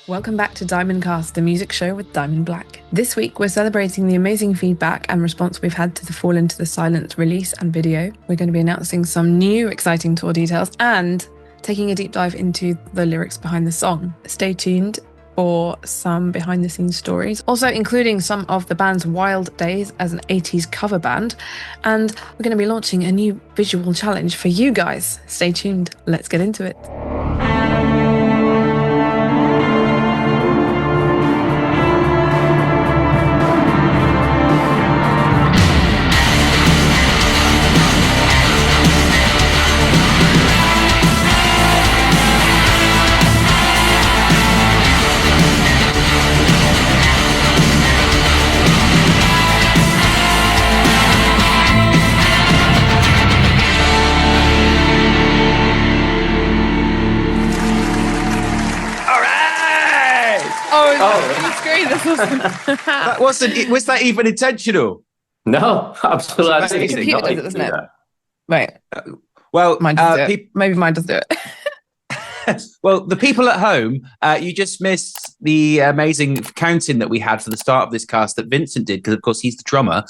Welcome back to Diamond Cast, the music show with Diamond Black. This week, we're celebrating the amazing feedback and response we've had to the Fall Into the Silence release and video. We're going to be announcing some new exciting tour details and taking a deep dive into the lyrics behind the song. Stay tuned for some behind-the-scenes stories, also including some of the band's wild days as an 80s cover band. And we're going to be launching a new visual challenge for you guys. Stay tuned. Let's get into it. That wasn't. Was that even intentional? No, absolutely. The computer does it, doesn't it? Right. Well, mine does do it. Maybe mine does do it. Well, the people at home, you just missed the amazing counting that we had for the start of this cast that Vincent did, because of course he's the drummer.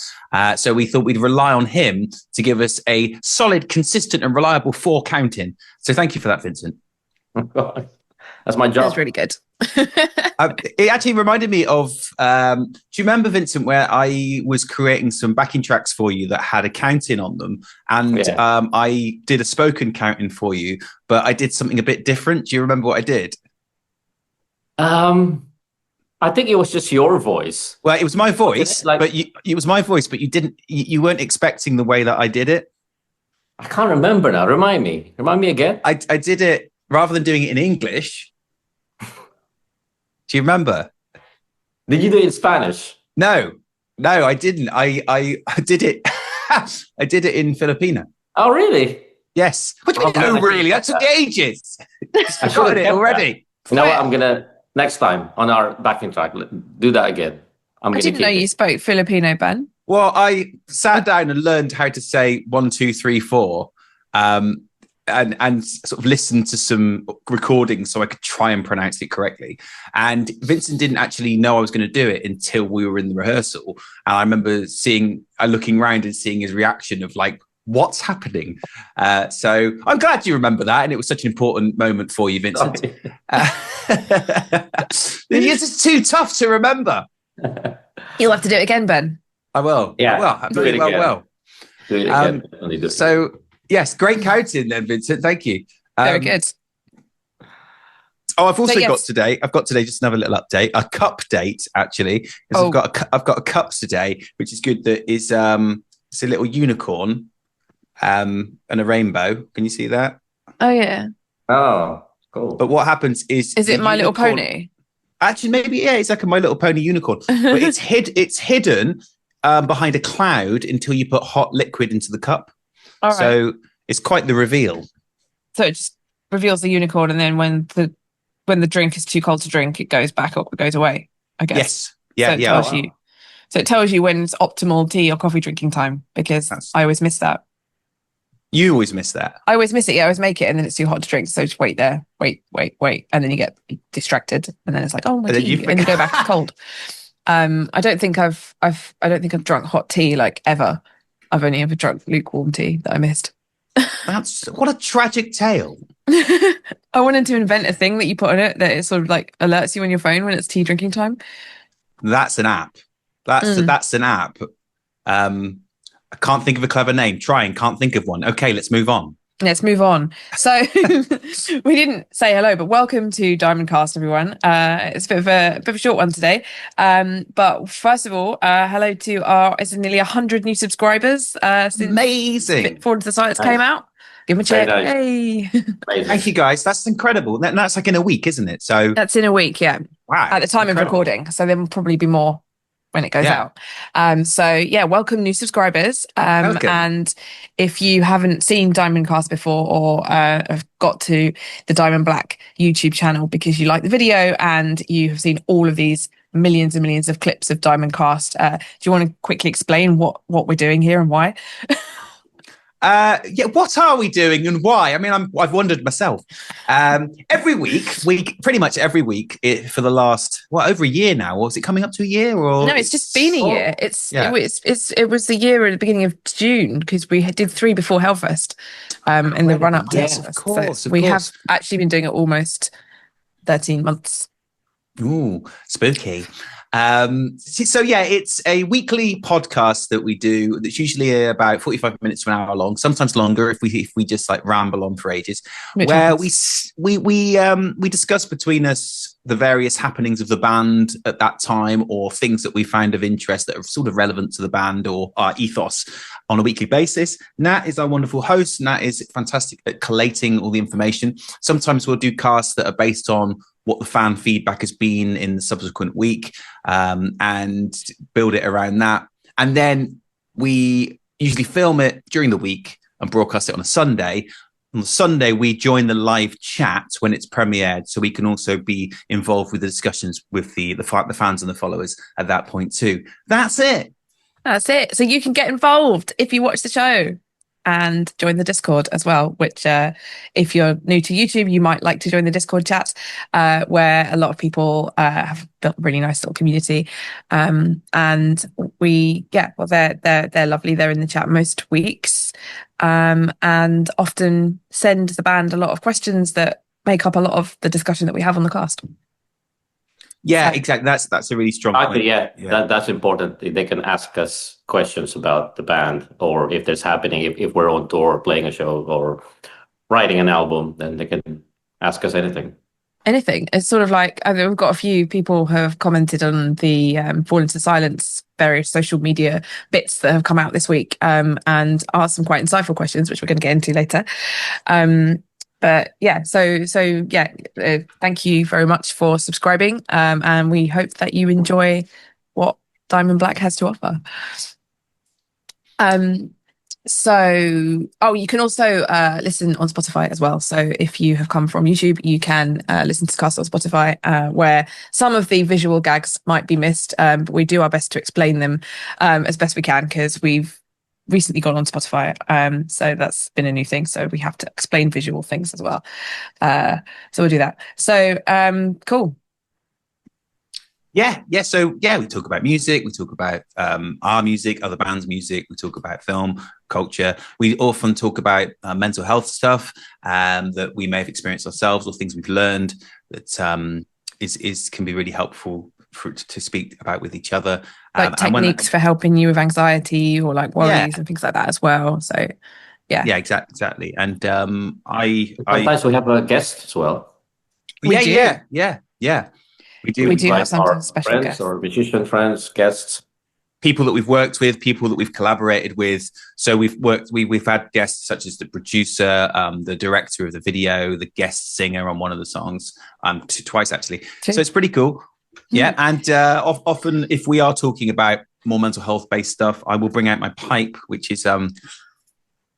So we thought we'd rely on him to give us a solid, consistent, and reliable 4 counting. So thank you for that, Vincent. That's my job. That's really good. It actually reminded me of, do you remember, Vincent, where I was creating some backing tracks for you that had a counting on them? And I did a spoken counting for you, but I did something a bit different. Do you remember what I did? I think it was just your voice. Well, it was my voice, it was my voice, but you weren't expecting the way that I did it. I can't remember now. Remind me again. I did it, rather than doing it in English. Do you remember? Did you do it in Spanish? No, I didn't. I did it. I did it in Filipino. Oh, really? Yes. What do you mean? Oh, really? That took ages. I got it already. You know what? I'm gonna next time on our backing track do that again. I didn't know you spoke Filipino, Ben. Well, I sat down and learned how to say 1, 2, 3, 4. And sort of listened to some recordings so I could try and pronounce it correctly. And Vincent didn't actually know I was going to do it until we were in the rehearsal. And I remember looking around and seeing his reaction of like, what's happening? So I'm glad you remember that. And it was such an important moment for you, Vincent. It's just too tough to remember. You'll have to do it again, Ben. I will. Yeah. I will. Do it again. So, yes, great counting then, Vincent. Thank you. Very good. Oh, I've also got today. I've got today just another little update, a cup date actually. I've got a cup today, which is good. That is it's a little unicorn, and a rainbow. Can you see that? Oh yeah. Oh, cool. But what happens is it My Little Pony? Actually, maybe it's like a My Little Pony unicorn, but it's hidden behind a cloud until you put hot liquid into the cup. All right. So it's quite the reveal. So it just reveals the unicorn, and then when the drink is too cold to drink, it goes back up, it goes away, I guess. Yes. Yeah. So it tells you when it's optimal tea or coffee drinking time, because I always miss that. You always miss that? I always miss it. Yeah, I always make it, and then it's too hot to drink. So just wait there, wait, and then you get distracted, and then it's like, oh my tea, and you go back to cold. I don't think I've drunk hot tea like ever. I've only ever drunk lukewarm tea that I missed. What a tragic tale. I wanted to invent a thing that you put on it that it sort of like alerts you on your phone when it's tea drinking time. That's an app. That's an app. I can't think of a clever name. Can't think of one. Okay, let's move on. Let's move on. So we didn't say hello, but welcome to Diamond Cast, everyone. It's a bit of a short one today. But first of all, hello to it's nearly 100 new subscribers since amazing Fall Into the Silence came out. Give them a check. Nice. Hey. Thank you, guys. That's incredible. That's like in a week, isn't it? So that's in a week, yeah. Wow. At the time of recording. So there will probably be more when it goes out. Welcome new subscribers. And if you haven't seen Diamond Cast before, or have got to the Diamond Black YouTube channel because you like the video and you have seen all of these millions and millions of clips of Diamond Cast, do you want to quickly explain what we're doing here and why? What are we doing and why? I mean, I've wondered myself. Pretty much every week for the last over a year now. Or is it coming up to a year? Or No, it's just been a year. It was the year at the beginning of June because we did 3 before Hellfest, in the run up to Hellfest. Of course, so we have actually been doing it almost 13 months. Ooh, spooky. It's a weekly podcast that we do that's usually about 45 minutes to an hour long, sometimes longer if we just like ramble on for ages, where we discuss between us the various happenings of the band at that time, or things that we find of interest that are sort of relevant to the band or our ethos on a weekly basis. Nat is our wonderful host. Nat is fantastic at collating all the information. Sometimes we'll do casts that are based on what the fan feedback has been in the subsequent week, and build it around that. And then we usually film it during the week and broadcast it on a Sunday. On the Sunday, we join the live chat when it's premiered, so we can also be involved with the discussions with the fans and the followers at that point too. That's it. So you can get involved if you watch the show and join the Discord as well, which if you're new to YouTube, you might like to join the Discord chat, where a lot of people have built a really nice little community. And they're lovely. They're in the chat most weeks, and often send the band a lot of questions that make up a lot of the discussion that we have on the cast. Yeah, exactly. That's a really strong point. That's important. They can ask us questions about the band, or if there's happening, if we're on tour, playing a show, or writing an album, then they can ask us anything. It's sort of like, I mean, we've got a few people who have commented on the Fall into Silence various social media bits that have come out this week, and asked some quite insightful questions, which we're going to get into later. But yeah, thank you very much for subscribing, and we hope that you enjoy what Diamond Black has to offer. You can also listen on Spotify as well. So if you have come from YouTube, you can listen to the cast on Spotify, where some of the visual gags might be missed, but we do our best to explain them as best we can, because we've recently gone on Spotify, so that's been a new thing, so we have to explain visual things as well, so we'll do that. So cool. We talk about music, we talk about our music, other bands' music, we talk about film culture, we often talk about mental health stuff that we may have experienced ourselves, or things we've learned that can be really helpful to speak about with each other, like techniques for helping you with anxiety or like worries and things like that as well. So exactly. And sometimes we have a guest as well. We do have some special friends guests, or musician friends, guests, people that we've worked with, people that we've collaborated with. So we've had guests such as the producer, the director of the video, the guest singer on one of the songs, twice actually. So it's pretty cool. Yeah, and often if we are talking about more mental health based stuff, I will bring out my pipe, which is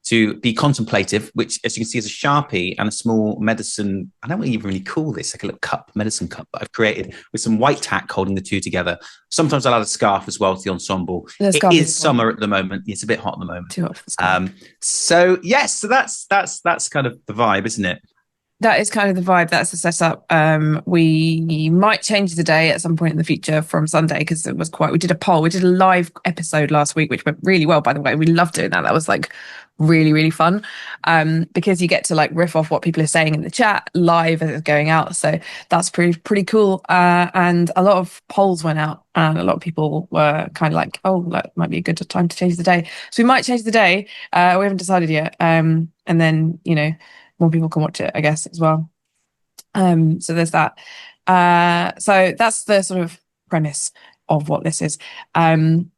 to be contemplative, which, as you can see, is a Sharpie and a small medicine. I don't even really call this, like a little cup, medicine cup that I've created with some white tack holding the two together. Sometimes I'll add a scarf as well to the ensemble. It is summer at the moment. It's a bit hot at the moment. Too hot for the scarf. So that's kind of the vibe, isn't it? That is kind of the vibe. That's the setup. We might change the day at some point in the future from Sunday, because it was we did a poll. We did a live episode last week, which went really well, by the way. We loved doing that. That was like really, really fun, because you get to like riff off what people are saying in the chat live as it's going out. So that's pretty cool. And a lot of polls went out, and a lot of people were kind of like, oh, that might be a good time to change the day. So we might change the day. We haven't decided yet. And then, more people can watch it, I guess, as well. So there's that. So that's the sort of premise of what this is. And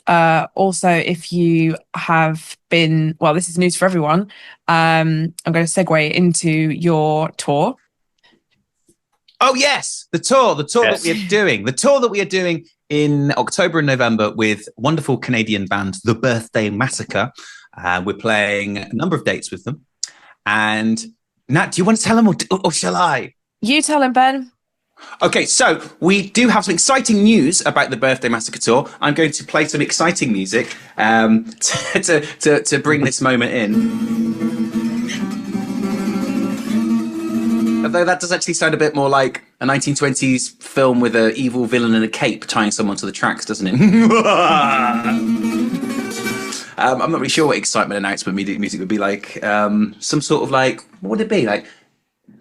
also, if you have been, well, this is news for everyone. I'm going to segue into your tour. Oh yes, the tour Yes. that we are doing in October and November with wonderful Canadian band The Birthday Massacre. We're playing a number of dates with them. And Nat, do you want to tell them, or shall I? You tell him, Ben. Okay, so we do have some exciting news about the Birthday Massacre tour. I'm going to play some exciting music to bring this moment in. Although that does actually sound a bit more like a 1920s film with an evil villain in a cape tying someone to the tracks, doesn't it? I'm not really sure what excitement announcement music would be like. Some sort of like, what would it be? Like,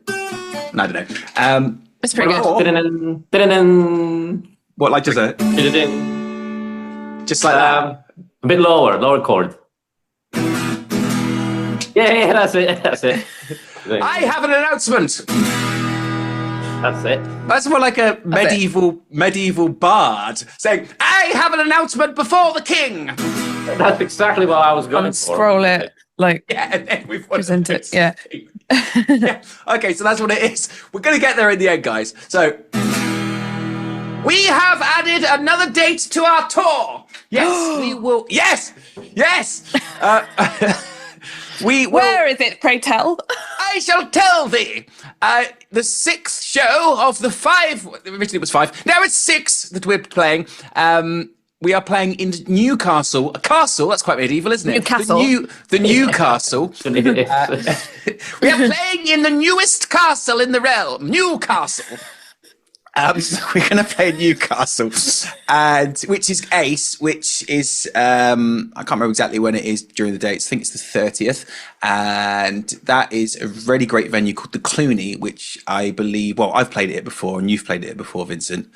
I don't know. It's pretty good. What, like just a... Just like that? A bit lower chord. Yeah, that's it. I have an announcement! That's it. That's more like a medieval bard saying, I have an announcement before the king! That's exactly what I was going for. Scroll it, like, yeah, and then we've present it, yeah. Yeah. Okay, so that's what it is. We're going to get there in the end, guys. So, we have added another date to our tour. Yes, we will. Yes! We will. Where is it, pray tell? I shall tell thee. The sixth show of the five. Originally it was five. Now it's six that we're playing. We are playing in Newcastle. A castle. That's quite medieval, isn't it? Newcastle. The Newcastle. We are playing in the newest castle in the realm, Newcastle. So we're going to play Newcastle, and which is Ace, which is I can't remember exactly when it is during the dates. I think it's the 30th, and that is a really great venue called the Clooney, which I believe. Well, I've played it before, and you've played it before, Vincent.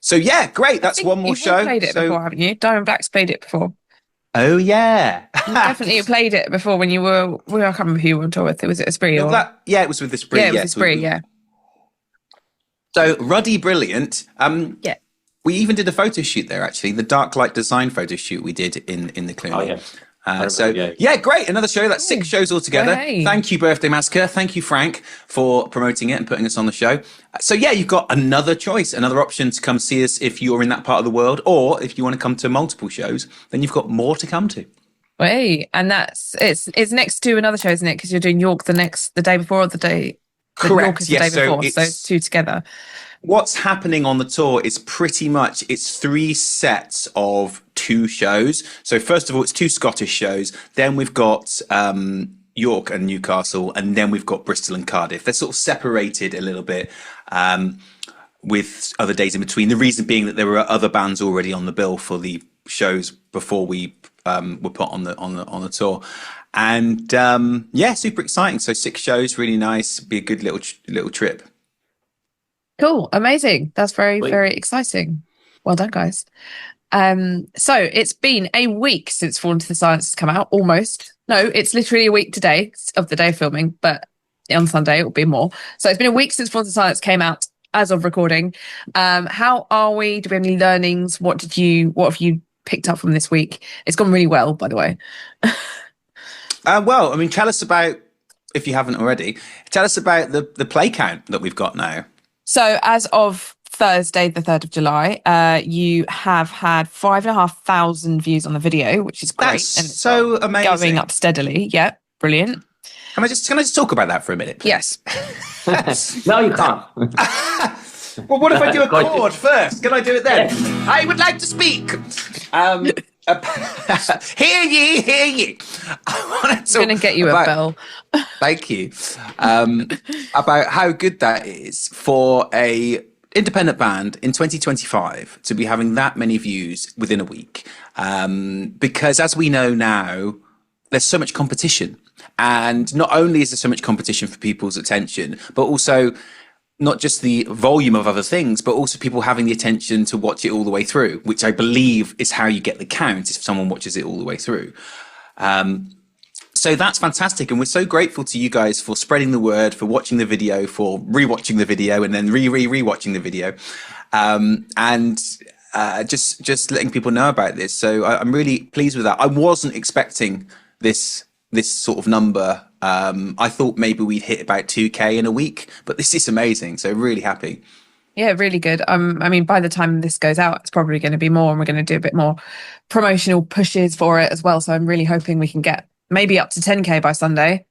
So yeah, great. That's one more show. You've played it before, haven't you? Diamond Black's played it before. Oh yeah, Definitely played it before when you were. Well, I can't remember who you were on tour with. Was it Esprit? Or... Yeah, it was with Esprit. Yeah, it was Esprit. Yeah. So Ruddy Brilliant. Yeah. We even did a photo shoot there, actually. The dark light design photo shoot we did in the Clooney. Oh, yeah. Yeah, great. Another show. That's 6 shows altogether. Hey. Thank you, Birthday Massacre. Thank you, Frank, for promoting it and putting us on the show. So yeah, you've got another choice, another option to come see us if you're in that part of the world, or if you want to come to multiple shows, then you've got more to come to. Wait, and it's next to another show, isn't it? Because you're doing York the day before, or the day. Correct. York is the day before, so it's 2 together. What's happening on the tour is pretty much it's 3 sets of 2 shows. So first of all, it's 2 Scottish shows. Then we've got York and Newcastle, and then we've got Bristol and Cardiff. They're sort of separated a little bit with other days in between. The reason being that there were other bands already on the bill for the shows before we were put on the tour. And yeah, super exciting. So 6 shows, really nice. Be a good little trip. Cool, amazing. That's very, very exciting. Well done, guys. So it's been a week since Fall into the Silence has come out, almost. No, it's literally a week today of the day of filming, but on Sunday it will be more. So it's been a week since Fall into the Silence came out as of recording. How are we? Do we have any learnings? What have you picked up from this week? It's gone really well, by the way. Well, I mean, tell us about, if you haven't already, tell us about the play count that we've got now. So as of Thursday, the 3rd of July, you have had 5,500 views on the video, which is great. That's and it's so amazing. Going up steadily. Yeah, brilliant. Can I just talk about that for a minute, please? Yes. No, you can't. Well, what if I do a chord first? Can I do it then? I would like to speak. Hear ye, hear ye. I'm going to get you a bell. Thank you. About how good that is for a independent band in 2025 to be having that many views within a week. Because as we know now, there's so much competition. And not only is there so much competition for people's attention, but also not just the volume of other things, but also people having the attention to watch it all the way through, which I believe is how you get the count if someone watches it all the way through. So that's fantastic. And we're so grateful to you guys for spreading the word, for watching the video, for rewatching the video, and then rewatching the video. And just letting people know about this. So I'm really pleased with that. I wasn't expecting this sort of number. I thought maybe we'd hit about 2K in a week, but this is amazing. So really happy. Yeah, really good. I mean, by the time this goes out, it's probably going to be more, and we're going to do a bit more promotional pushes for it as well. So I'm really hoping we can get maybe up to 10K by Sunday.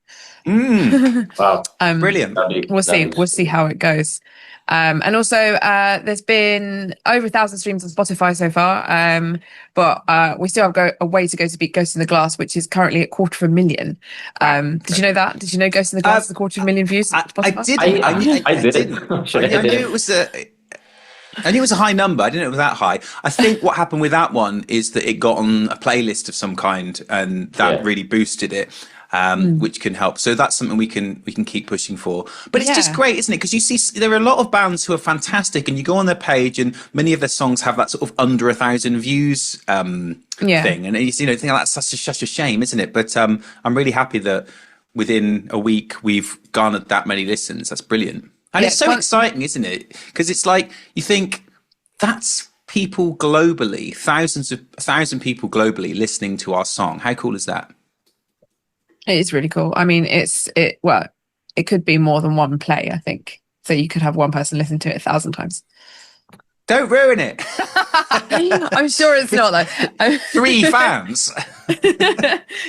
Wow. Brilliant. We'll see how it goes. And also, there's been over 1,000 streams on Spotify so far. But we still have a way to go to beat Ghost in the Glass, which is currently at 250,000. Did you know that? Did you know Ghost in the Glass is a 250,000 views on Spotify? I didn't. I knew it was I knew it was a high number. I didn't know it was that high. I think what happened with that one is that it got on a playlist of some kind, and that really boosted it, which can help. So that's something we can keep pushing for. But it's just great, isn't it? Because you see, there are a lot of bands who are fantastic, and you go on their page, and many of their songs have that sort of under 1,000 views thing, and you think that's such a shame, isn't it? But I'm really happy that within a week we've garnered that many listens. That's brilliant. And it's so exciting, isn't it? Because it's like, you think that's people globally, 1,000 people globally listening to our song. How cool is that? It is really cool. I mean, it could be more than one play, I think. So you could have one person listen to it 1,000 times. Don't ruin it. I'm sure it's not though. 3 fans.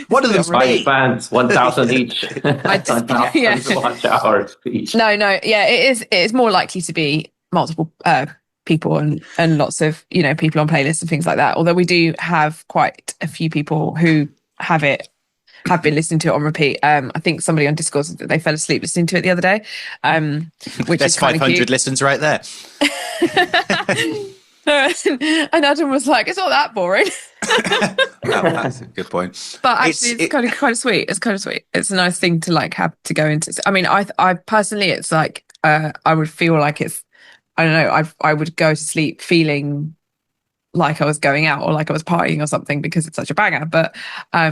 One of them's 5 fans, 1,000 each. 1,000 watch hours each. No, yeah, it is more likely to be multiple people and lots of people on playlists and things like that. Although we do have quite a few people who have been listening to it on repeat. I think somebody on Discord said that they fell asleep listening to it the other day. Which There's is 500 listens right there. And Adam was like, "It's not that boring." That's a good point. But actually, it's kind of sweet. It's kind of sweet. It's a nice thing to have to go into. I mean, I personally, it's like I would feel like it's. I don't know. I would go to sleep feeling like I was going out or like I was partying or something because it's such a banger. But I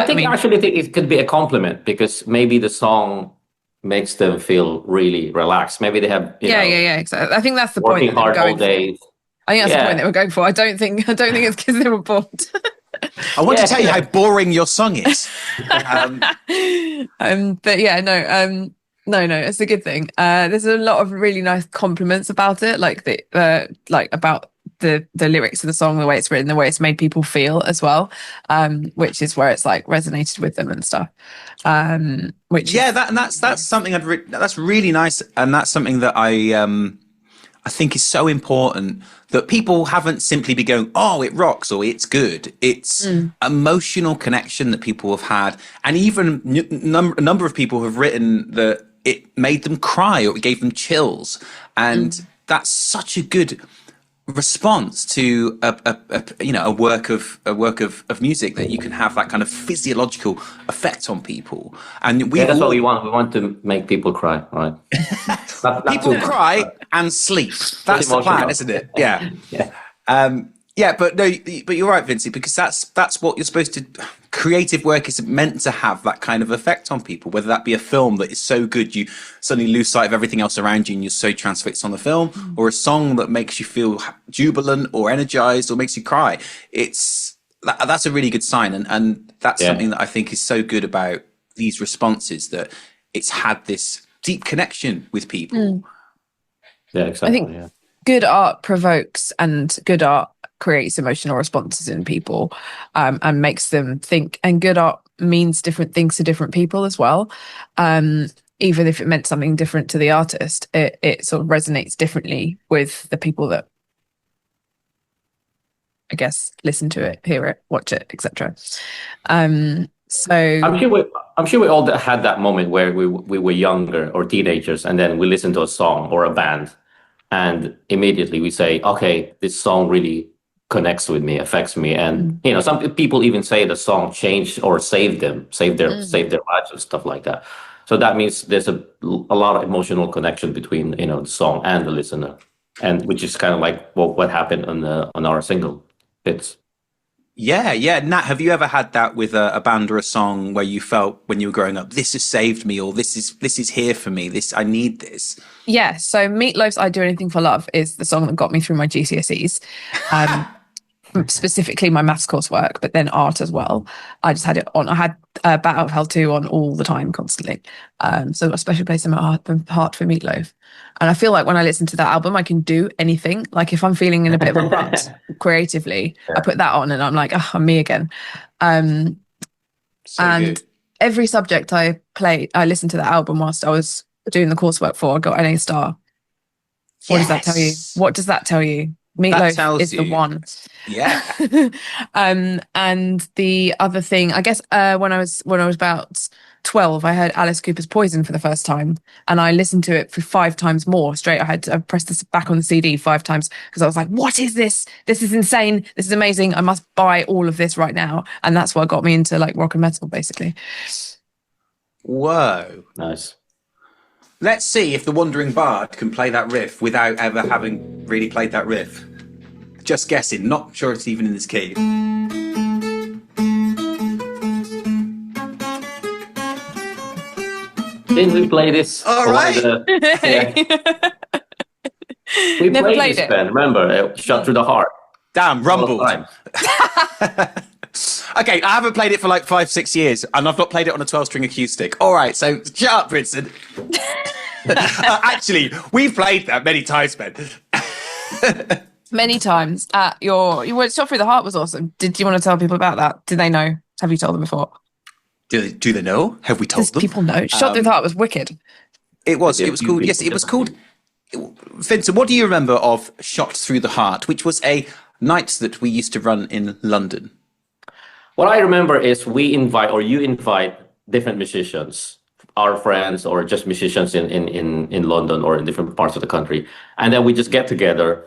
think it could be a compliment because maybe the song makes them feel really relaxed. Maybe they have exactly. I think that's the working point. Hard all day. I think that's the point that we're going for. I don't think it's because they were bored. I want to tell you how boring your song is. But yeah, no, it's a good thing. There's a lot of really nice compliments about it, like about the lyrics of the song, the way it's written, the way it's made people feel as well, which is where it's like resonated with them and stuff. That's something that's really nice, and that's something that I think is so important, that people haven't simply been going, "Oh, it rocks" or "It's good." It's emotional connection that people have had, and even a number of people have written that it made them cry or it gave them chills, and that's such a good response to a work of music, that you can have that kind of physiological effect on people. And that's what we want. We want to make people cry, right? People cry and sleep. That's the plan, isn't it? Yeah. But you're right, Vincent, because that's what you're supposed to. Creative work is meant to have that kind of effect on people, whether that be a film that is so good you suddenly lose sight of everything else around you and you're so transfixed on the film, or a song that makes you feel jubilant or energized or makes you cry. That's a really good sign, and that's something that I think is so good about these responses, that it's had this deep connection with people. Yeah, exactly. I think good art provokes, and good art creates emotional responses in people, and makes them think. And good art means different things to different people as well. Even if it meant something different to the artist, it sort of resonates differently with the people that, I guess, listen to it, hear it, watch it, etc. So I'm sure we all had that moment where we were younger or teenagers, and then we listened to a song or a band, and immediately we say, "Okay, this song really connects with me, affects me," and some people even say the song changed or saved their lives and stuff like that. So that means there's a lot of emotional connection between the song and the listener, and which is kind of like what happened on our single. It's Nat, have you ever had that with a band or a song where you felt when you were growing up, this has saved me, or this is here for me, I need this? Yeah, so Meatloaf's "I Do Anything for Love" is the song that got me through my GCSEs. Specifically my maths coursework, but then art as well. I just had it on. I had Bat Out of Hell 2 on all the time, constantly. So a special place in my heart for Meatloaf. And I feel like when I listen to that album, I can do anything. Like if I'm feeling in a bit of a rut creatively, I put that on and I'm like, oh, I'm me again. And good. Every subject I listened to that album whilst I was doing the coursework for, I got an A star. What does that tell you? Yes. What does that tell you? Meatloaf is the one. Yeah. And the other thing, I guess, when I was about 12, I heard Alice Cooper's Poison for the first time, and I listened to it for 5 times more straight. I pressed this back on the CD 5 times because I was like, what is this? This is insane. This is amazing. I must buy all of this right now. And that's what got me into like rock and metal, basically. Whoa. Nice. Let's see if the Wandering Bard can play that riff without ever having really played that riff. Just guessing, not sure it's even in this key. Didn't we play this? All right. We Never played played this it. band, remember? Shot Through the Heart. Damn, rumbled. All the time. Okay, I haven't played it for like 5-6 years, and I've not played it on a 12-string acoustic. All right, so shut up, Vincent. Actually, we've played that many times, Ben. Many times at your Shot Through the Heart was awesome. Did you want to tell people about that? Did they know? Have you told them before? Do they know? Have we told Does them? people know? Shot Through the Heart was wicked. It was called. Yes, it was called. Vincent, what do you remember of Shot Through the Heart, which was a night that we used to run in London? What I remember is you invite different musicians, our friends or just musicians in London or in different parts of the country. And then we just get together,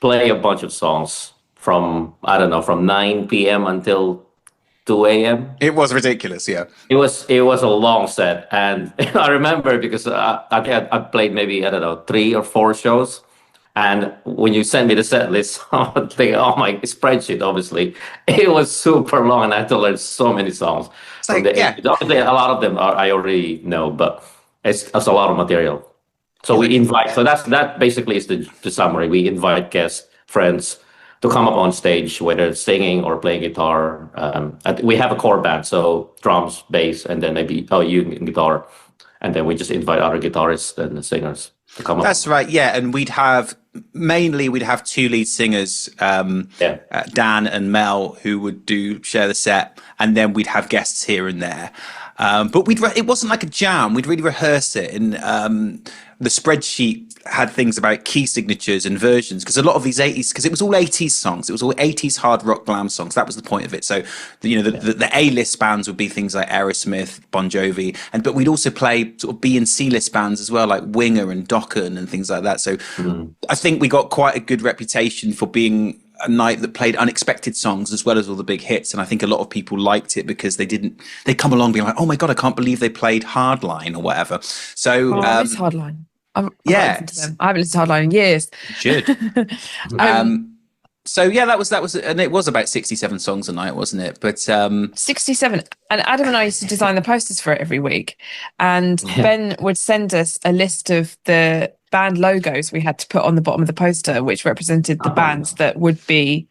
play a bunch of songs from 9 p.m. until 2 a.m. It was ridiculous, yeah. It was a long set. And I remember because I played maybe, 3 or 4 shows. And when you sent me the set list, I was thinking, oh my spreadsheet, obviously, it was super long and I had to learn so many songs. From the 80s. Obviously, a lot of them I already know, but it's a lot of material. So we invite, so that basically is the summary. We invite guests, friends to come up on stage, whether it's singing or playing guitar. We have a core band, so drums, bass, and then maybe you guitar. And then we just invite other guitarists and singers to come up. That's right, yeah. And we'd have 2 lead singers, Dan and Mel, who would share the set, and then we'd have guests here and there. But it wasn't like a jam. We'd really rehearse it, and the spreadsheet had things about key signatures and versions, because a lot of these 80s, because it was all 80s songs, it was all 80s hard rock glam songs. That was the point of it. So the A-list bands would be things like Aerosmith, Bon Jovi, but we'd also play sort of B and C-list bands as well, like Winger and Dokken and things like that. So I think we got quite a good reputation for being a night that played unexpected songs as well as all the big hits, and I think a lot of people liked it because they come along being like, oh my god, I can't believe they played Hardline or whatever. So it's Hardline. I haven't listened to Hardline in years. You should. So yeah, that was, and it was about 67 songs a night, wasn't it? But 67. And Adam and I used to design the posters for it every week, and Ben would send us a list of the band logos we had to put on the bottom of the poster, which represented the bands that would be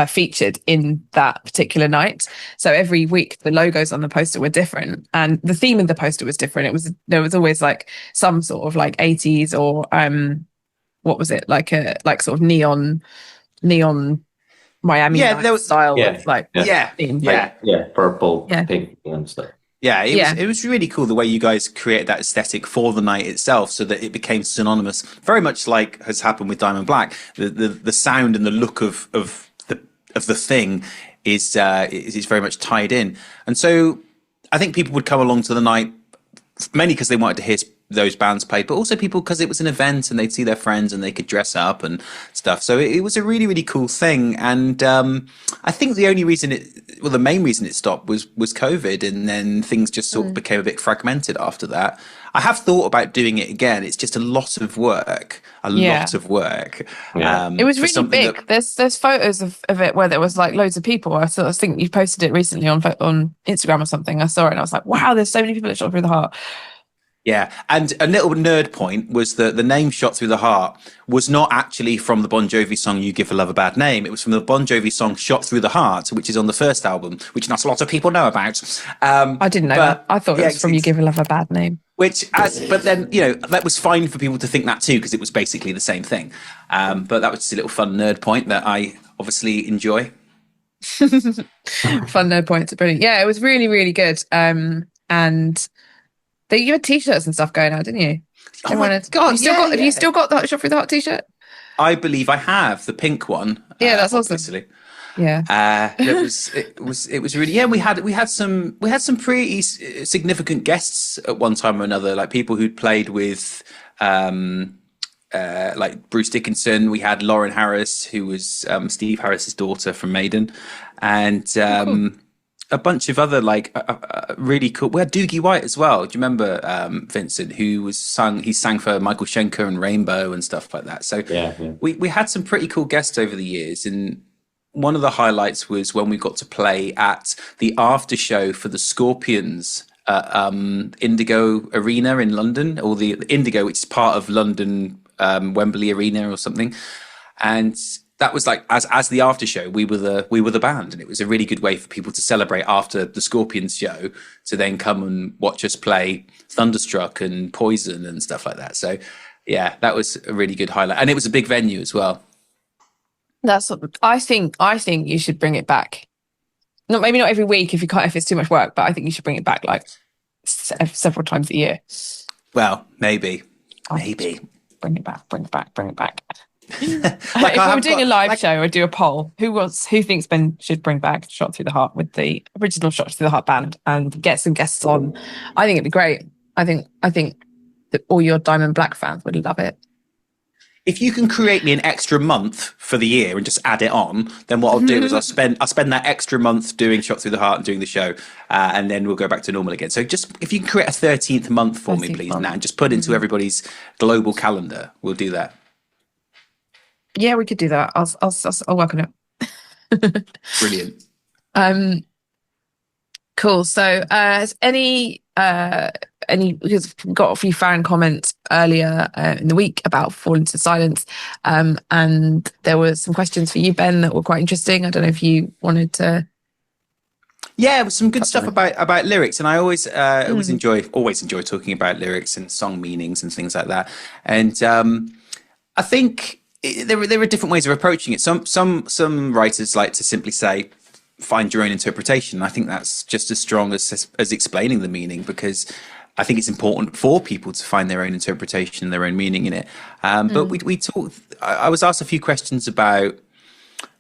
featured in that particular night. So every week the logos on the poster were different, and the theme of the poster was different. There was always like some sort of like 80s or what was it, like sort of neon Miami style of like theme. Purple, pink and stuff. Yeah, it was really cool the way you guys created that aesthetic for the night itself, so that it became synonymous, very much like has happened with Diamond Black. The sound and the look of the thing is very much tied in, and so I think people would come along to the night mainly because they wanted to hear those bands play, but also people because it was an event and they'd see their friends and they could dress up and stuff. So it was a really, really cool thing. And I think the main reason it stopped was COVID, and then things just sort of became a bit fragmented after that. I have thought about doing it again. It's just a lot of work. Lot of work. Yeah. It was really big. There's photos of it where there was like loads of people. I think you posted it recently on Instagram or something. I saw it and I was like, wow, there's so many people that Shot Through the Heart. Yeah, and a little nerd point was that the name Shot Through the Heart was not actually from the Bon Jovi song You Give a Love a Bad Name. It was from the Bon Jovi song Shot Through the Heart, which is on the first album, which not a lot of people know about. I didn't know that. I thought it was from You Give a Love a Bad Name. But then, that was fine for people to think that too, because it was basically the same thing. But that was just a little fun nerd point that I obviously enjoy. Fun nerd points are brilliant. Yeah, it was really, really good. And you had t-shirts and stuff going out, didn't you? Oh my God! Have you still got that Shot Through the Heart t-shirt? I believe I have the pink one. Yeah, that's obviously. awesome. Yeah, it was really, yeah. We had some pretty significant guests at one time or another, like people who'd played with like Bruce Dickinson. We had Lauren Harris, who was Steve Harris's daughter from Maiden, and cool. a bunch of other like really cool. We had Doogie White as well. Do you remember Vincent, who he sang for Michael Schenker and Rainbow and stuff like that. So Yeah. we had some pretty cool guests over the years, and one of the highlights was when we got to play at the after show for the Scorpions at Indigo Arena in London, or the Indigo, which is part of London Wembley Arena or something. And that was like as the after show, we were the band, and it was a really good way for people to celebrate after the Scorpions show to then come and watch us play Thunderstruck and Poison and stuff like that. So yeah, that was a really good highlight, and it was a big venue as well. I think you should bring it back. Maybe not every week if it's too much work, but I think you should bring it back like several times a year. Well, maybe. Bring it back. Like if we were doing a live show, I'd do a poll. Who thinks Ben should bring back Shot Through the Heart with the original Shot Through the Heart band and get some guests on? I think it'd be great. I think that all your Diamond Black fans would love it. If you can create me an extra month for the year and just add it on, then what I'll do is I'll spend that extra month doing Shot Through the Heart and doing the show, and then we'll go back to normal again. So just if you can create a 13th month for me, please, now, and just put into everybody's global calendar, we'll do that. Yeah, we could do that. I'll work on it. Brilliant. Cool. So, has because we got a few fan comments earlier in the week about Fall Into Silence, and there were some questions for you, Ben, that were quite interesting. I don't know if you wanted to. Yeah, it was some good stuff about lyrics, and I always enjoy talking about lyrics and song meanings and things like that. And I think there are different ways of approaching it. Some writers like to simply say, find your own interpretation. I think that's just as strong as explaining the meaning, because I think it's important for people to find their own interpretation, their own meaning in it. But we talked. I was asked a few questions about.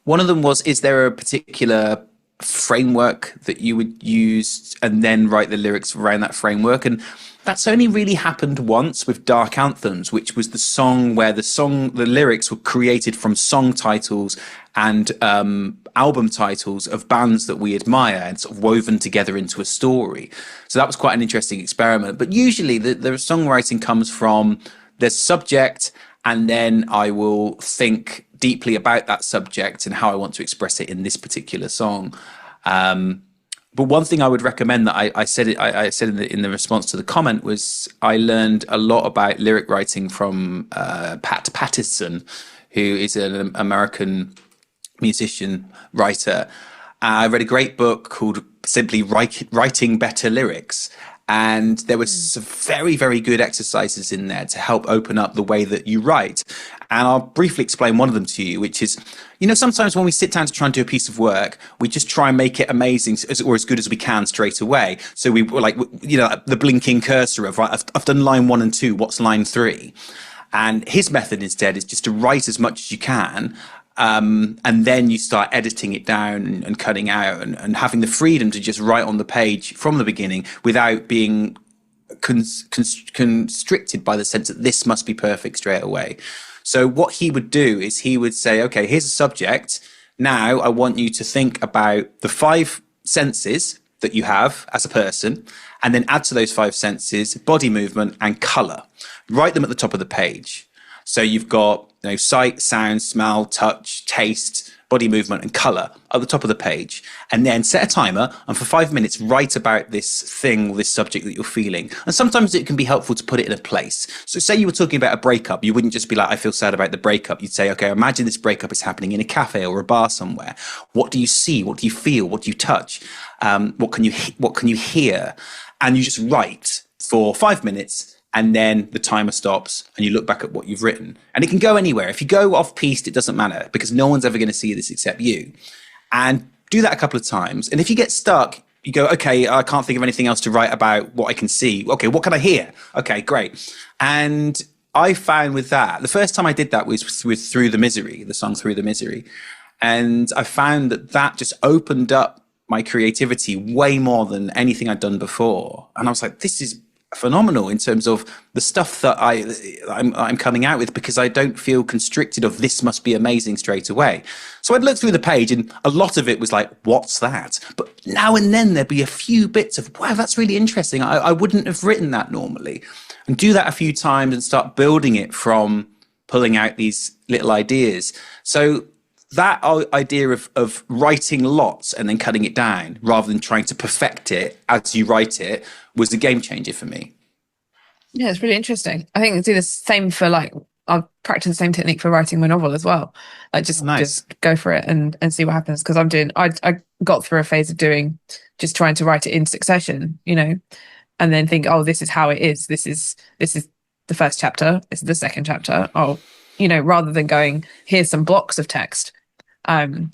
One of them was: is there a particular framework that you would use and then write the lyrics around that framework? And that's only really happened once with Dark Anthems, which was the song where the lyrics were created from song titles and album titles of bands that we admire and sort of woven together into a story. So that was quite an interesting experiment. But usually the songwriting comes from there's a subject, and then I will think deeply about that subject and how I want to express it in this particular song. But one thing I would recommend that I said in the response to the comment was I learned a lot about lyric writing from Pat Patterson, who is an American musician, writer. I read a great book called simply Writing Better Lyrics. And there was some very, very good exercises in there to help open up the way that you write. And I'll briefly explain one of them to you, which is, sometimes when we sit down to try and do a piece of work, we just try and make it amazing or as good as we can straight away. So we were like, the blinking cursor of, right, I've done line 1 and 2, what's line 3? And his method instead is just to write as much as you can. And then you start editing it down and cutting out and having the freedom to just write on the page from the beginning without being constricted by the sense that this must be perfect straight away. So what he would do is he would say, okay, here's a subject. Now I want you to think about the 5 senses that you have as a person, and then add to those 5 senses body movement and color. Write them at the top of the page. So you've got sight, sound, smell, touch, taste, body movement, and color at the top of the page. And then set a timer and for 5 minutes write about this thing, this subject that you're feeling. And sometimes it can be helpful to put it in a place. So say you were talking about a breakup, you wouldn't just be like, I feel sad about the breakup. You'd say, okay, imagine this breakup is happening in a cafe or a bar somewhere. What do you see? What do you feel? What do you touch? What can you hear? And you just write for 5 minutes. And then the timer stops and you look back at what you've written. And it can go anywhere. If you go off-piste, it doesn't matter because no one's ever going to see this except you. And do that a couple of times. And if you get stuck, you go, okay, I can't think of anything else to write about what I can see. Okay, what can I hear? Okay, great. And I found with that, the first time I did that was with Through the Misery, the song Through the Misery. And I found that just opened up my creativity way more than anything I'd done before. And I was like, this is phenomenal in terms of the stuff that I'm coming out with, because I don't feel constricted of this must be amazing straight away. So I'd look through the page and a lot of it was like, what's that? But now and then there'd be a few bits of, wow, that's really interesting. I wouldn't have written that normally. And do that a few times and start building it from pulling out these little ideas. So that idea of writing lots and then cutting it down rather than trying to perfect it as you write it was a game changer for me. Yeah, it's really interesting. I think I do the same for I'll practice the same technique for writing my novel as well. Like just go for it and see what happens. Because I got through a phase of just trying to write it in succession, and then think, oh, this is how it is. This is the first chapter. This is the second chapter. Oh, rather than going, here's some blocks of text, of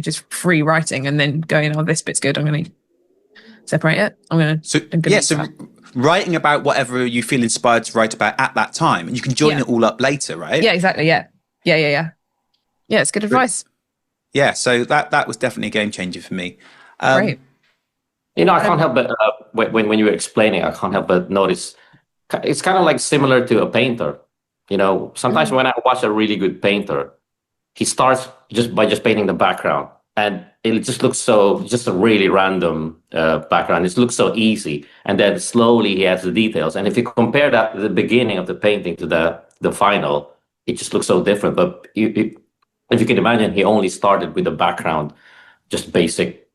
just free writing, and then going, oh, this bit's good. I'm going to separate it. So writing about whatever you feel inspired to write about at that time, and you can join it all up later, right? Yeah, exactly. Yeah, it's good advice. Yeah, so that was definitely a game changer for me. Great. I can't help but when you were explaining, I can't help but notice it's kind of like similar to a painter. Sometimes when I watch a really good painter, he starts just painting the background, and it just looks just a really random background. It looks so easy, and then slowly he adds the details. And if you compare that the beginning of the painting to the final, it just looks so different. But if you can imagine, he only started with the background, just basic,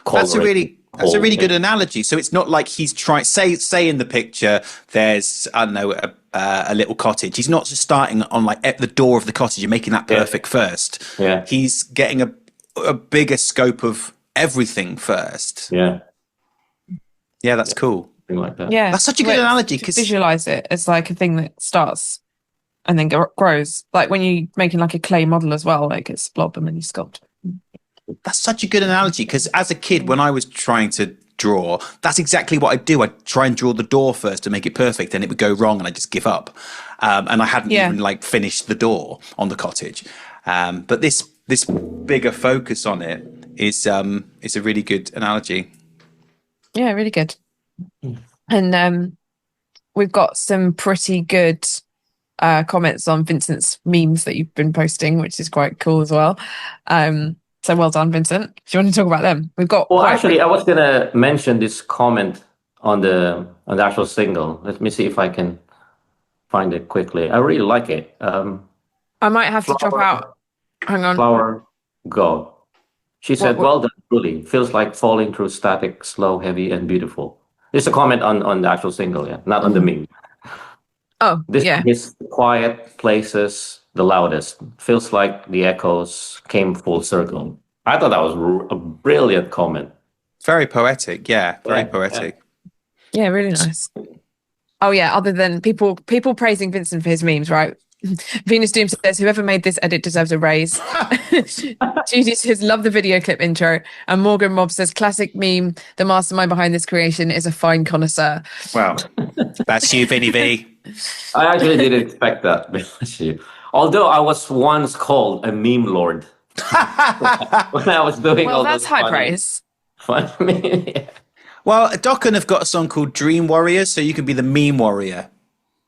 coloring. That's a really good analogy. So it's not like he's trying. Say in the picture, there's a little cottage. He's not just starting on at the door of the cottage and making that perfect first. Yeah, he's getting a bigger scope of everything first. Yeah, that's cool. Something like that. Yeah, that's such a good analogy, because visualize it as like a thing that starts and then grows. Like when you're making a clay model as well, it's blob and then you sculpt. That's such a good analogy, because as a kid, when I was trying to draw, that's exactly what I'd do. I'd try and draw the door first to make it perfect, and it would go wrong, and I'd just give up. And I hadn't even finished the door on the cottage. But this bigger focus on it is a really good analogy. Yeah, really good. And we've got some pretty good comments on Vincent's memes that you've been posting, which is quite cool as well. So well done, Vincent. Do you want to talk about them? We've got. Well, actually, I was gonna mention this comment on the actual single. Let me see if I can find it quickly. I really like it. I might have to drop out. Hang on. Flower, go. She said, "Well done, truly. Feels like falling through static, slow, heavy, and beautiful." There's a comment on the actual single, not on the meme. Oh, this is quiet places. The loudest. Feels like the echoes came full circle. I thought that was a brilliant comment. Very poetic, very poetic. Yeah, really nice. Oh yeah, other than people praising Vincent for his memes, right? Venus Doom says, whoever made this edit deserves a raise. Judy says, love the video clip intro. And Morgan Mob says, classic meme, the mastermind behind this creation is a fine connoisseur. Wow. That's you, Vinny V. I actually didn't expect that. Although I was once called a memelord when I was doing all that's those high praise. Funny. Well, Dokken have got a song called Dream Warrior, so you can be the meme warrior.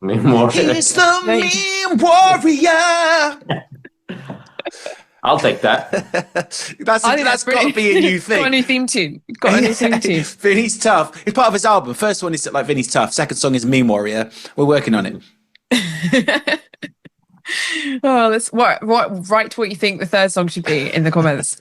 Meme warrior. He's the meme warrior. I'll take that. that's got to be a new thing. Got a new theme tune. Got a new theme tune. Vinny's Tough. It's part of his album. First one is like Vinny's Tough. Second song is Meme Warrior. We're working on it. Oh, let's write what you think the third song should be in the comments.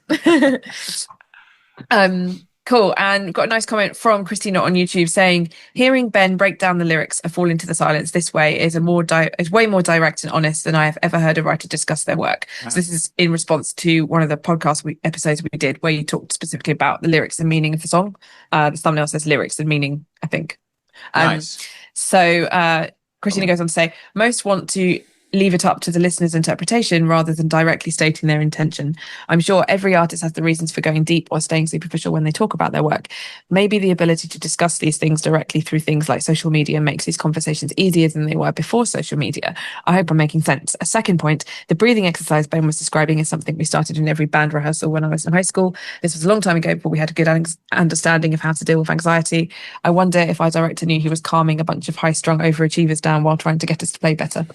Cool. And got a nice comment from Christina on YouTube saying, hearing Ben break down the lyrics of Fall Into the Silence this way is way more direct and honest than I have ever heard a writer discuss their work. Wow. So this is in response to one of the podcast episodes we did where you talked specifically about the lyrics and meaning of the song. The thumbnail says lyrics and meaning, I think. Nice. So Christina goes on to say, most want to leave it up to the listener's interpretation rather than directly stating their intention. I'm sure every artist has the reasons for going deep or staying superficial when they talk about their work. Maybe the ability to discuss these things directly through things like social media makes these conversations easier than they were before social media. I hope I'm making sense. A second point, the breathing exercise Ben was describing is something we started in every band rehearsal when I was in high school. This was a long time ago, but we had a good understanding of how to deal with anxiety. I wonder if our director knew he was calming a bunch of high-strung overachievers down while trying to get us to play better.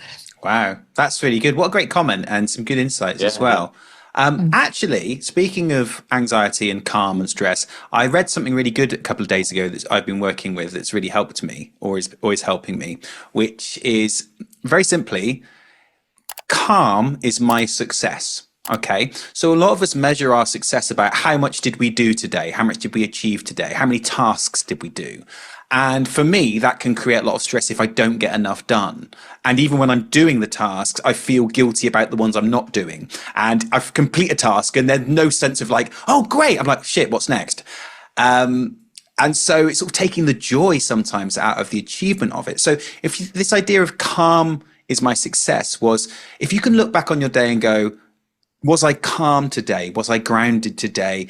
Wow, that's really good. What a great comment and some good insights as well. Actually, speaking of anxiety and calm and stress, I read something really good a couple of days ago that I've been working with that's really helped me, or is always helping me, which is very simply, calm is my success. Okay, so a lot of us measure our success about how much did we do today? How much did we achieve today? How many tasks did we do? And for me, that can create a lot of stress if I don't get enough done. And even when I'm doing the tasks, I feel guilty about the ones I'm not doing. And I've complete a task and there's no sense of like, oh, great. I'm like, shit, what's next? And so it's sort of taking the joy sometimes out of the achievement of it. So if this idea of calm is my success was, if you can look back on your day and go, was I calm today? Was I grounded today?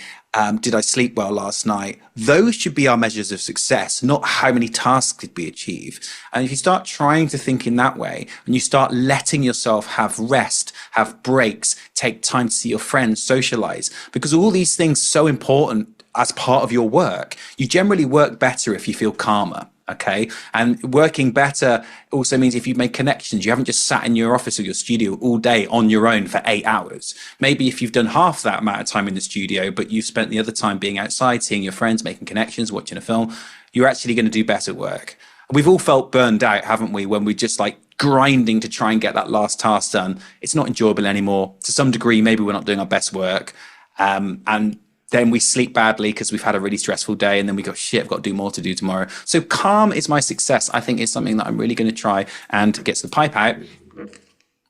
Did I sleep well last night? Those should be our measures of success, not how many tasks did we achieve. And if you start trying to think in that way, and you start letting yourself have rest, have breaks, take time to see your friends, socialize, because all these things are so important as part of your work, you generally work better if you feel calmer. Okay. And working better also means if you've made connections, you haven't just sat in your office or your studio all day on your own for 8 hours. Maybe if you've done half that amount of time in the studio, but you've spent the other time being outside, seeing your friends, making connections, watching a film, you're actually going to do better work. We've all felt burned out, haven't we? When we're just like grinding to try and get that last task done. It's not enjoyable anymore. To some degree, maybe we're not doing our best work. And then we sleep badly because we've had a really stressful day, and then we go, shit, I've got to do more to do tomorrow. So calm is my success. I think it's something that I'm really going to try and get the pipe out,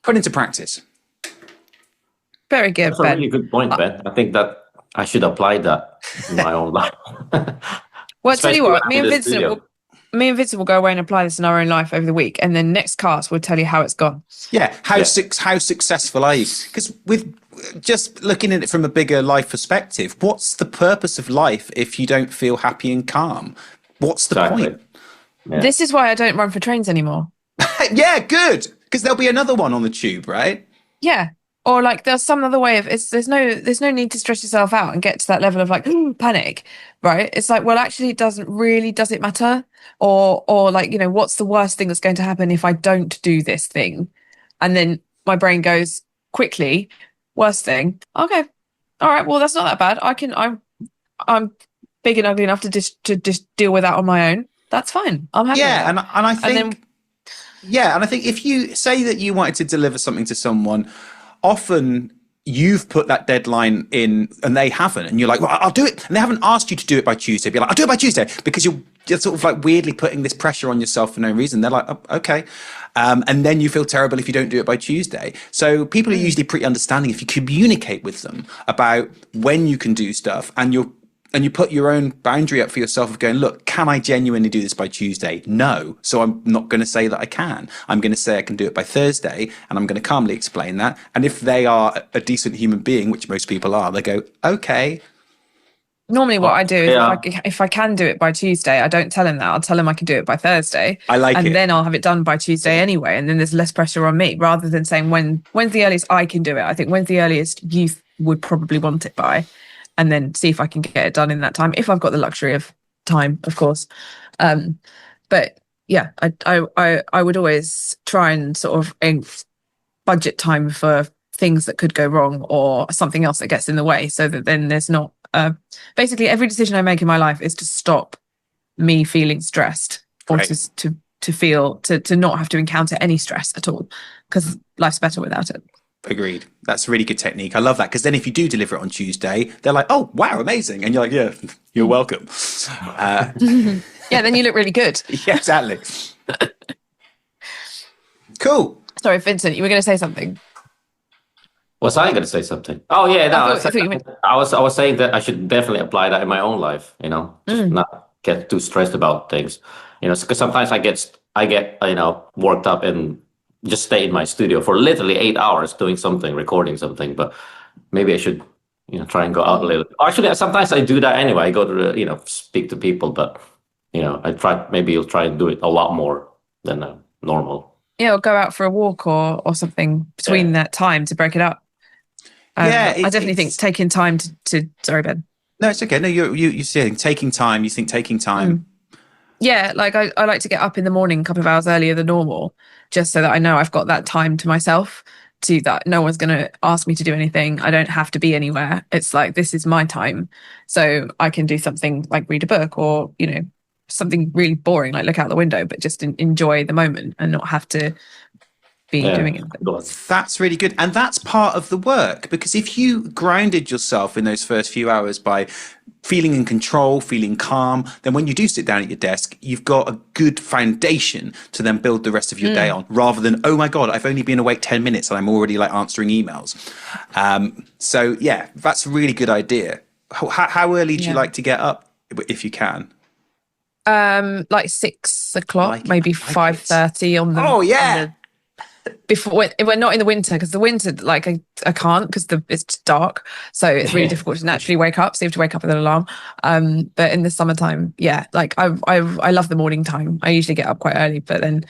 put into practice. Very good, That's a really good point, Ben. I think that I should apply that in my own life. Well, tell you what, me and Vincent will go away and apply this in our own life over the week, and then next cast we'll tell you how it's gone. Yeah, how successful are you? Because with just looking at it from a bigger life perspective, what's the purpose of life if you don't feel happy and calm? What's the point? Yeah. This is why I don't run for trains anymore. Yeah, good, because there'll be another one on the tube, right? Yeah. Or like there's some other way of there's no need to stress yourself out and get to that level of like panic, right? It's like, well, actually does it matter? Or like, you know, what's the worst thing that's going to happen if I don't do this thing? And then my brain goes quickly, worst thing. Okay. All right, well, that's not that bad. I'm big and ugly enough to just deal with that on my own. That's fine. I'm happy. Yeah, with that. and I think and I think if you say that you wanted to deliver something to someone, often you've put that deadline in and they haven't, and you're like, well, I'll do it, and they haven't asked you to do it by Tuesday. Be like, I'll do it by Tuesday, because you're sort of like weirdly putting this pressure on yourself for no reason. They're like, oh, okay, and then you feel terrible if you don't do it by Tuesday. So people are usually pretty understanding if you communicate with them about when you can do stuff, and you put your own boundary up for yourself of going, look, can I genuinely do this by Tuesday? No. So I'm not going to say that I can. I'm going to say I can do it by Thursday, and I'm going to calmly explain that. And if they are a decent human being, which most people are, they go, okay. Normally what I do is if I can do it by Tuesday, I don't tell him that. I'll tell him I can do it by Thursday. I like it. And then I'll have it done by Tuesday anyway. And then there's less pressure on me, rather than saying when's the earliest I can do it. I think when's the earliest you would probably want it by, and then see if I can get it done in that time, if I've got the luxury of time, of course. But yeah, I would always try and sort of budget time for things that could go wrong or something else that gets in the way, so that then there's not basically every decision I make in my life is to stop me feeling stressed, or to feel to not have to encounter any stress at all, because life's better without it. Agreed. That's a really good technique. I love that, because then if you do deliver it on Tuesday, they're like, oh, wow, amazing. And you're like, yeah, you're welcome. Yeah, then you look really good. Yeah, exactly. Cool. Sorry, Vincent, you were going to say something. Was I going to say something? Oh yeah, no. I was saying that I should definitely apply that in my own life. You know, just not get too stressed about things. You know, because sometimes I get worked up and just stay in my studio for literally 8 hours doing something, recording something. But maybe I should, try and go out a little. Actually, sometimes I do that anyway. I go to speak to people, but maybe you'll try and do it a lot more than normal. Yeah, or go out for a walk or something between that time to break it up. I definitely think taking time to sorry, Ben. No, it's okay. No, you're saying taking time. You think taking time. Yeah, like I like to get up in the morning a couple of hours earlier than normal, just so that I know I've got that time to myself, to that no one's going to ask me to do anything. I don't have to be anywhere. It's like, this is my time. So I can do something like read a book or, something really boring, like look out the window, but just enjoy the moment and not have to be doing anything. That's really good. And that's part of the work, because if you grounded yourself in those first few hours by feeling in control, feeling calm, then when you do sit down at your desk, you've got a good foundation to then build the rest of your day on, rather than, oh my God, I've only been awake 10 minutes and I'm already like answering emails. So yeah, that's a really good idea. How early do you like to get up, if you can? Like 6 o'clock, maybe 5:30 on the. Oh yeah. Before we're not in the winter, because the winter, like I can't, because it's dark, so it's really difficult to naturally wake up. So you have to wake up with an alarm. But in the summertime, like I love the morning time. I usually get up quite early, but then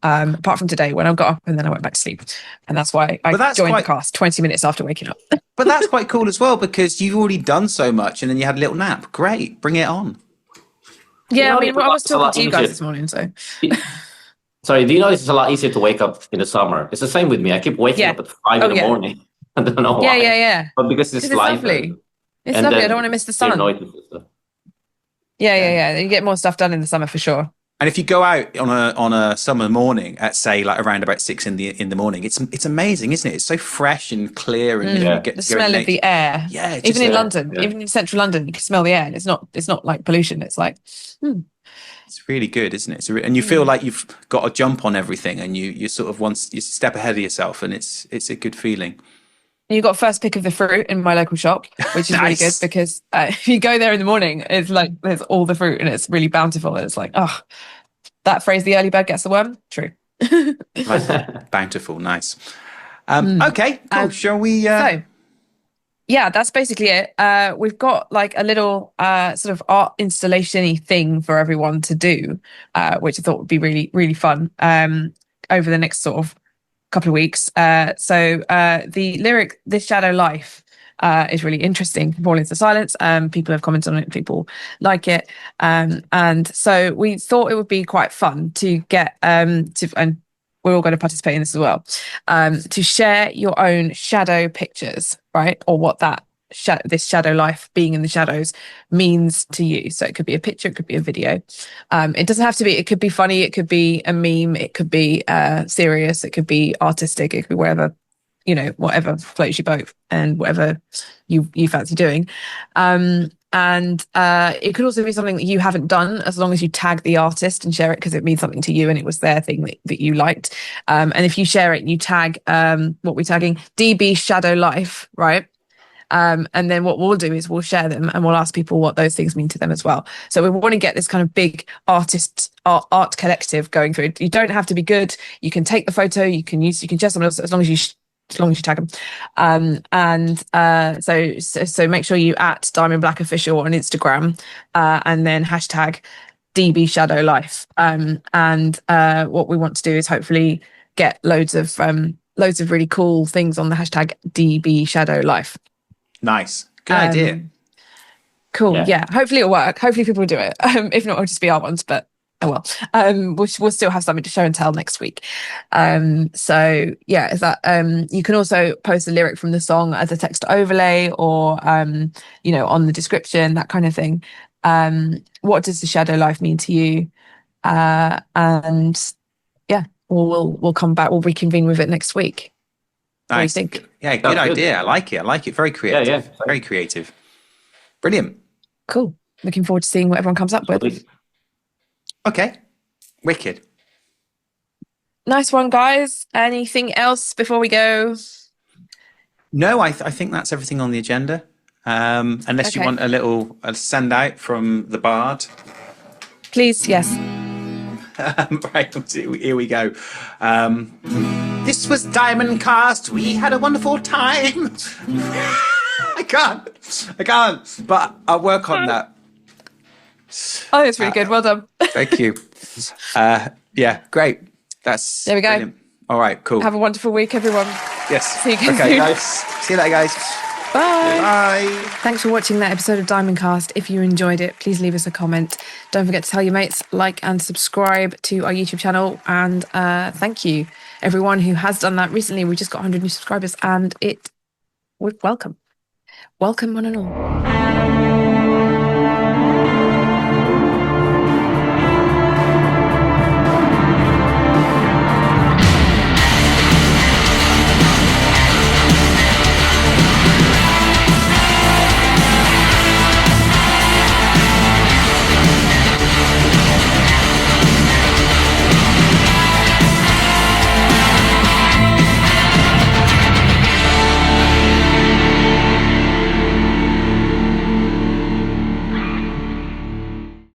apart from today, when I got up and then I went back to sleep, and that's why I joined the cast 20 minutes after waking up. But that's quite cool as well, because you've already done so much, and then you had a little nap. Great, bring it on. Yeah, I mean, I was talking to you guys this morning, so. Sorry, do you notice it's a lot easier to wake up in the summer? It's the same with me. I keep waking up at 5 in the morning. I don't know why. Yeah. But because it's light. Lovely. It's lovely. I don't want to miss the sun. Yeah. You get more stuff done in the summer for sure. And if you go out on a summer morning at, say, like around about 6 in the morning, it's amazing, isn't it? It's so fresh and clear, and you get the smell of the air. Yeah, even in London, even in central London, you can smell the air. And it's not like pollution. It's like. It's really good, isn't it? And you feel like you've got a jump on everything, and you sort of you step ahead of yourself, and it's a good feeling. You got first pick of the fruit in my local shop, which is really good, because if you go there in the morning, it's like there's all the fruit and it's really bountiful. And it's like, that phrase, the early bird gets the worm. True. Bountiful, nice. Okay, cool. Shall we? Yeah, that's basically it. We've got like a little sort of art installation-y thing for everyone to do, which I thought would be really, really fun over the next sort of couple of weeks. So the lyric "This Shadow Life" is really interesting. Fall into silence. People have commented on it. People like it, and so we thought it would be quite fun to get and we're all going to participate in this as well, to share your own shadow pictures, right? Or what this shadow life, being in the shadows, means to you. So it could be a picture, it could be a video. It doesn't have to be, it could be funny, it could be a meme, it could be serious, it could be artistic, it could be wherever, whatever floats your boat and whatever you fancy doing. And it could also be something that you haven't done, as long as you tag the artist and share it, because it means something to you and it was their thing that you liked. And if you share it, you tag what we're tagging, DBShadowLife, right? And then what we'll do is we'll share them and we'll ask people what those things mean to them as well. So we want to get this kind of big art collective going through. You don't have to be good. You can take the photo. You can share someone else, as long as you tag them. So make sure you at Diamond Black Official on Instagram, and then hashtag DBShadowLife. And what we want to do is hopefully get loads of really cool things on the hashtag DBShadowLife. Nice. Good idea. Cool. Yeah. Hopefully it'll work. Hopefully people will do it. If not, it'll just be our ones, but oh well. We'll still have something to show and tell next week. So yeah, is that you can also post a lyric from the song as a text overlay, or on the description, that kind of thing. What does the shadow life mean to you? And yeah, we'll come back, we'll reconvene with it next week. Nice. What do you think? Yeah, good idea. I like it. Very creative. Yeah. Very creative. Brilliant. Cool. Looking forward to seeing what everyone comes up with. Okay. Wicked. Nice one, guys. Anything else before we go? No, I think that's everything on the agenda. Unless you want a little send out from the bard. Please, yes. Right, here we go. This was Diamond Cast. We had a wonderful time. I can't. But I'll work on that. Oh, it's really good. Well done. Thank you. Yeah, great. That's there we go. Brilliant. All right, cool. Have a wonderful week, everyone. Yes. See you again okay, soon. guys. See you later, guys. Bye. Bye. Thanks for watching that episode of Diamond Cast. If you enjoyed it, please leave us a comment. Don't forget to tell your mates, like and subscribe to our YouTube channel. And thank you, everyone who has done that recently. We just got 100 new subscribers, and it was welcome. Welcome, one and all.